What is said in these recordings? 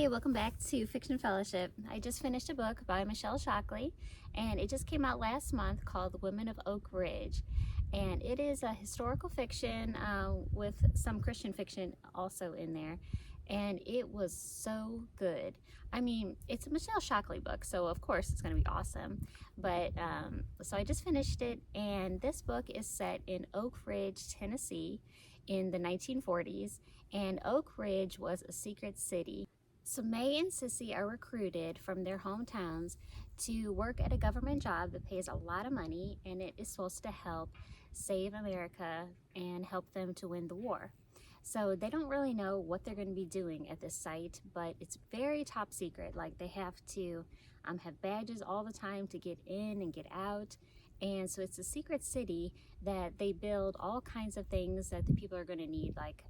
Hey, welcome back to Fiction Fellowship. I just finished a book by Michelle Shocklee, and it just came out last month called Women of Oak Ridge. And it is a historical fiction with some Christian fiction also in there. And it was so good. I mean, it's a Michelle Shocklee book, so of course it's going to be awesome. But so I just finished it, and this book is set in Oak Ridge, Tennessee in the 1940s. And Oak Ridge was a secret city. So May and Sissy are recruited from their hometowns to work at a government job that pays a lot of money, and it is supposed to help save America and help them to win the war. So they don't really know what they're going to be doing at this site, but it's very top secret. Like, they have to have badges all the time to get in and get out. And so it's a secret city that they build all kinds of things that the people are going to need, like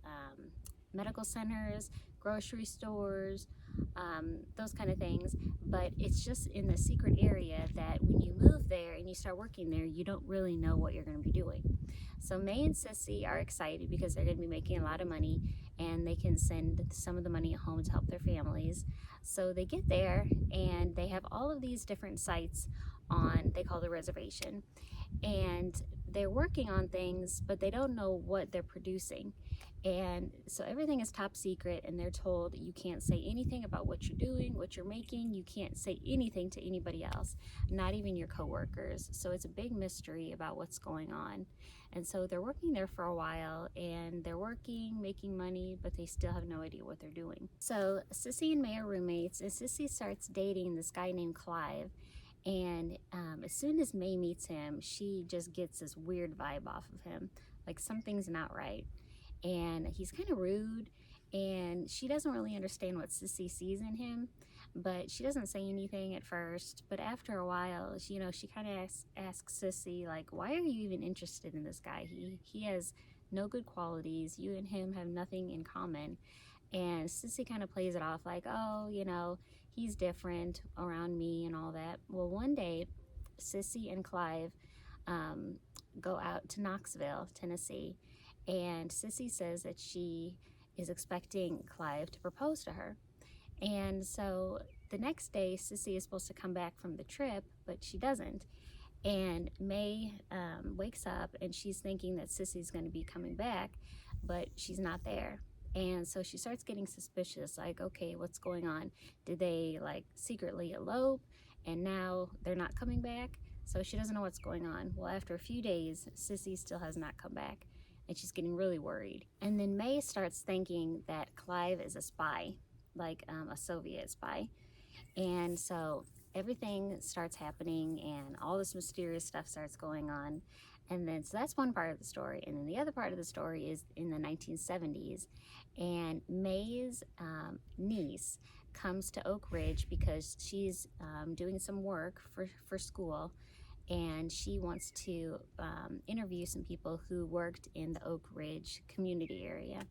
medical centers, grocery stores, those kind of things. But it's just in the secret area that when you move there and you start working there, you don't really know what you're going to be doing. So May and Sissy are excited because they're going to be making a lot of money, and they can send some of the money at home to help their families. So they get there, and they have all of these different sites on, they call the reservation, and they're working on things, but they don't know what they're producing. And so everything is top secret, and they're told you can't say anything about what you're doing, what you're making. You can't say anything to anybody else, not even your coworkers. So it's a big mystery about what's going on. And so they're working there for a while, and they're working, making money, but they still have no idea what they're doing. So Sissy and May are roommates, and Sissy starts dating this guy named Clive. And as soon as May meets him, she just gets this weird vibe off of him, like something's not right. And he's kind of rude, and she doesn't really understand what Sissy sees in him, but she doesn't say anything at first. But after a while, she kind of asks Sissy, like, why are you even interested in this guy? He has no good qualities. You and him have nothing in common. And Sissy kind of plays it off like, oh, he's different around me and all that. Well, one day, Sissy and Clive go out to Knoxville, Tennessee, and Sissy says that she is expecting Clive to propose to her. And so the next day, Sissy is supposed to come back from the trip, but she doesn't. And May wakes up, and she's thinking that Sissy's going to be coming back, but she's not there. And so she starts getting suspicious, like, okay, what's going on? Did they like secretly elope and now they're not coming back? So she doesn't know what's going on. Well, after a few days, Sissy still has not come back, and she's getting really worried. And then May starts thinking that Clive is a spy, like a Soviet spy. And so everything starts happening, and all this mysterious stuff starts going on. And then, so that's one part of the story. And then the other part of the story is in the 1970s, and May's niece comes to Oak Ridge because she's doing some work for school, and she wants to interview some people who worked in the Oak Ridge community area.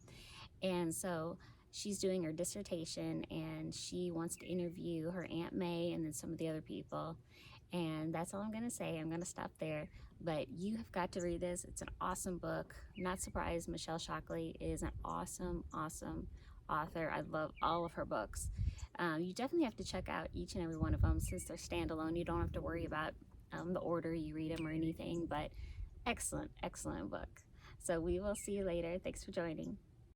And so she's doing her dissertation, and she wants to interview her Aunt May and then some of the other people. And that's all I'm going to say. I'm going to stop there. But you have got to read this. It's an awesome book. I'm not surprised. Michelle Shocklee is an awesome, awesome author. I love all of her books. You definitely have to check out each and every one of them since they're standalone. You don't have to worry about the order you read them or anything. But excellent, excellent book. So we will see you later. Thanks for joining.